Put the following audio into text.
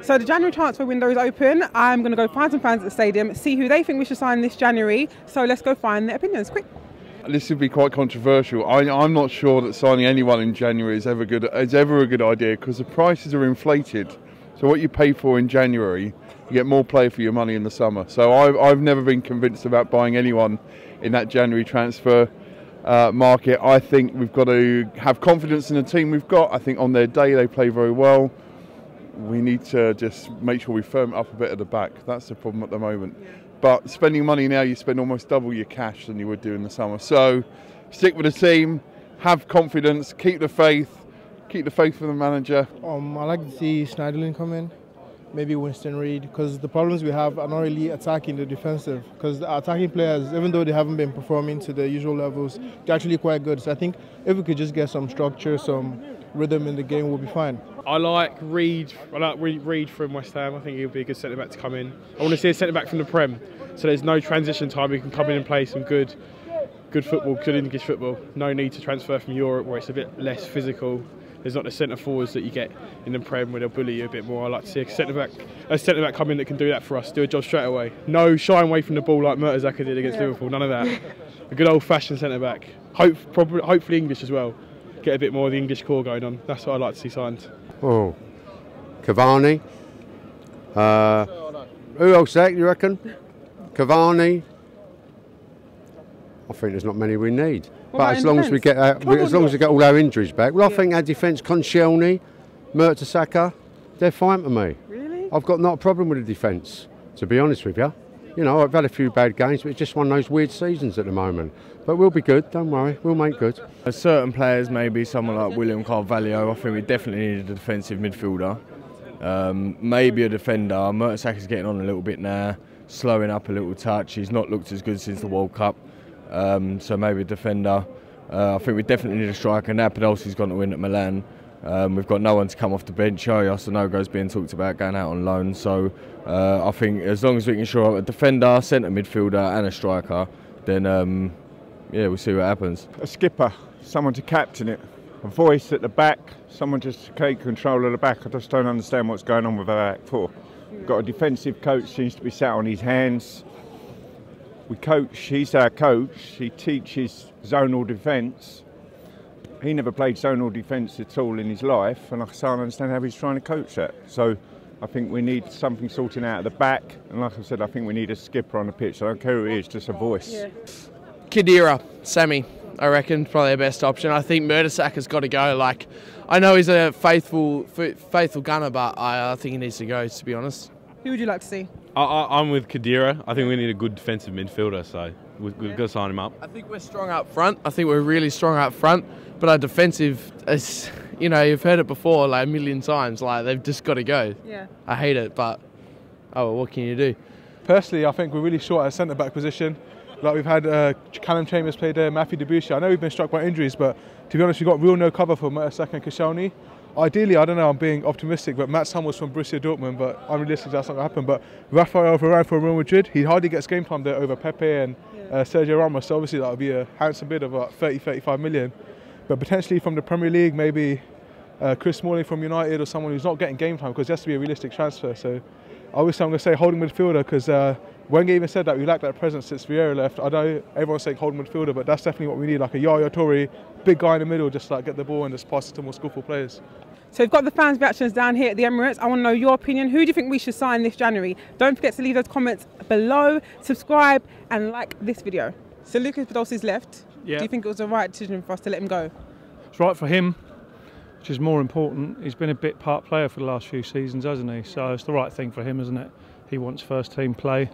So the January transfer window is open. I'm going to go find some fans at the stadium, see who they think we should sign this January. So let's go find their opinions, quick. This would be quite controversial. I'm not sure that signing anyone in January is ever a good idea, because the prices are inflated. So what you pay for in January, you get more play for your money in the summer. So I've never been convinced about buying anyone in that January transfer market. I think we've got to have confidence in the team we've got. I think on their day they play very well. We need to just make sure we firm it up a bit at the back. That's the problem at the moment. But spending money now, you spend almost double your cash than you would do in the summer. So stick with the team, have confidence, keep the faith for the manager. I like to see Schneiderlin come in, maybe Winston Reid, because the problems we have are not really attacking the defensive. Because the attacking players, even though they haven't been performing to the usual levels, they're actually quite good. So I think if we could just get some structure, some rhythm in the game, we'll be fine. I like Reid. Reid from West Ham. I think he'll be a good centre back to come in. I want to see a centre back from the Prem, so there's no transition time. He can come in and play some good football, good English football. No need to transfer from Europe where it's a bit less physical. There's not the centre forwards that you get in the Prem where they'll bully you a bit more. I like to see a centre back come in that can do that for us, do a job straight away. No shying away from the ball like Mertesacker did against Liverpool. None of that. A good old-fashioned centre back. Hopefully English as well. Get a bit more of the English core going on. That's what I'd like to see signed. Oh, Cavani. Who else there, you reckon? Cavani. I think there's not many we need. But as long as we get all our injuries back, well, I think our defence, Koscielny, Mertesacker, they're fine to me. Really? I've got not a problem with the defence, to be honest with you. You know, I've had a few bad games, but it's just one of those weird seasons at the moment. But we'll be good, don't worry, we'll make good. Certain players, maybe someone like William Carvalho, I think we definitely need a defensive midfielder. Maybe a defender. Mertesacker's getting on a little bit now, slowing up a little touch. He's not looked as good since the World Cup. So maybe a defender. I think we definitely need a striker. Now Podolski's gone to win at Milan. We've got no one to come off the bench. Oyarzabal's being talked about going out on loan. So I think as long as we can show a defender, centre midfielder and a striker, then yeah, we'll see what happens. A skipper, someone to captain it, a voice at the back, someone just to take control of the back. I just don't understand what's going on with our back four. We've got a defensive coach, seems to be sat on his hands. We coach, he's our coach, he teaches zonal defence. He never played zonal defence at all in his life, and I can't understand how he's trying to coach that. So I think we need something sorting out at the back, and like I said, I think we need a skipper on the pitch. I don't care who it is, just a voice. Yeah. Khedira, Sammy, I reckon, probably the best option. I think Mertesacker's got to go. Like, I know he's a faithful gunner, but I think he needs to go, to be honest. Who would you like to see? I'm with Khedira. I think we need a good defensive midfielder, so we've got to sign him up. I think we're strong up front. I think we're really strong up front, but our defensive is, you know, you've heard it before like a million times. Like, they've just got to go. Yeah. I hate it, but oh, well, what can you do? Personally, I think we're really short at centre-back position. Like, we've had Callum Chambers played there, Matthew Debussy. I know we've been struck by injuries, but to be honest, we've got real no cover for Mertesacker and Koscielny. Ideally, I don't know, I'm being optimistic, but Mats Hummels from Borussia Dortmund, but unrealistic, that's not going to happen. But Rafael Varane for Real Madrid, he hardly gets game time there over Pepe and Sergio Ramos, so obviously that would be a handsome bid of about 30-35 million. But potentially from the Premier League, maybe Chris Smalling from United or someone who's not getting game time, because it has to be a realistic transfer. So obviously I'm going to say holding midfielder, because Wenger even said that we lack that presence since Vieira left. I know everyone's saying holding midfielder, but that's definitely what we need, like a Yaya Toure, big guy in the middle, just like get the ball and just pass it to more skillful players. So we've got the fans' reactions down here at the Emirates. I want to know your opinion. Who do you think we should sign this January? Don't forget to leave those comments below, subscribe and like this video. So Lucas Podolski's left. Yeah. Do you think it was the right decision for us to let him go? It's right for him, which is more important. He's been a bit part player for the last few seasons, hasn't he? So it's the right thing for him, isn't it? He wants first team play.